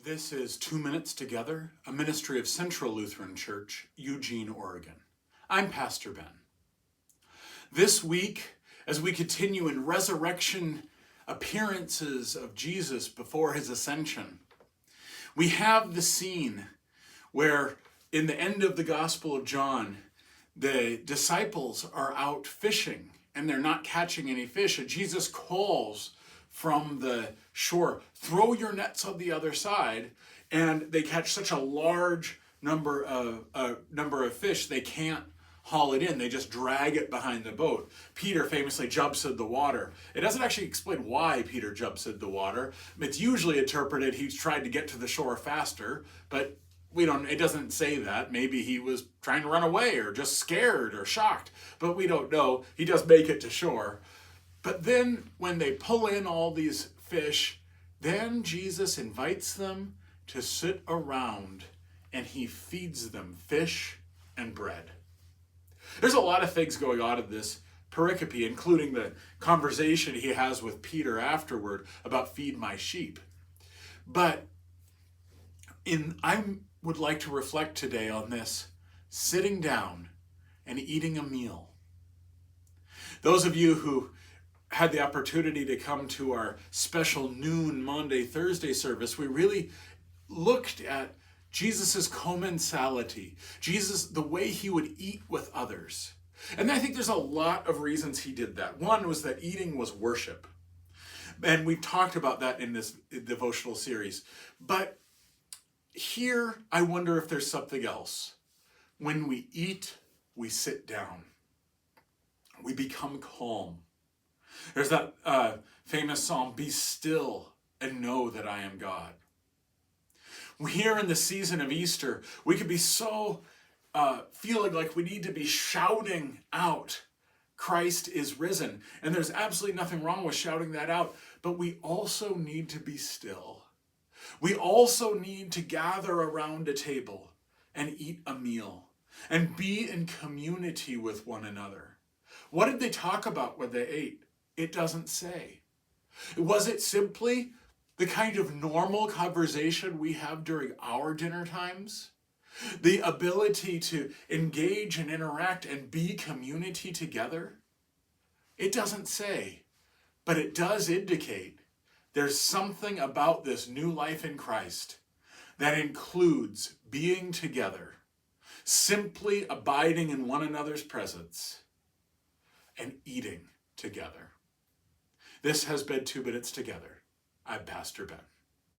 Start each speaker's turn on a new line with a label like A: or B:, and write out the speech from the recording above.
A: This is 2 Minutes Together, a ministry of Central Lutheran Church, Eugene, Oregon. I'm Pastor Ben. This week, as we continue in resurrection appearances of Jesus before his ascension, we have the scene where in the end of the Gospel of John, the disciples are out fishing and they're not catching any fish, and Jesus calls from the shore, throw your nets on the other side, and they catch such a large number of fish they can't haul it in. They just drag it behind the boat. Peter famously jumps in the water. It doesn't actually explain why Peter jumps in the water. It's usually interpreted he's tried to get to the shore faster, but it doesn't say that. Maybe he was trying to run away or just scared or shocked, but we don't know. He does make it to shore. But then when they pull in all these fish, then Jesus invites them to sit around and he feeds them fish and bread. There's a lot of things going on in this pericope, including the conversation he has with Peter afterward about feed my sheep. But I would like to reflect today on this sitting down and eating a meal. Those of you who had the opportunity to come to our special noon Maundy, Thursday service, we really looked at Jesus's commensality, Jesus, the way he would eat with others. And I think there's a lot of reasons he did that. One was that eating was worship. And we've talked about that in this devotional series. But here, I wonder if there's something else. When we eat, we sit down. We become calm. There's that famous psalm, "Be still and know that I am God." Here in the season of Easter, we could be so feeling like we need to be shouting out, Christ is risen. And there's absolutely nothing wrong with shouting that out, but we also need to be still. We also need to gather around a table and eat a meal and be in community with one another. What did they talk about when they ate? It doesn't say. Was it simply the kind of normal conversation we have during our dinner times? The ability to engage and interact and be community together? It doesn't say, but it does indicate there's something about this new life in Christ that includes being together, simply abiding in one another's presence, and eating together. This has been 2 Minutes Together. I'm Pastor Ben.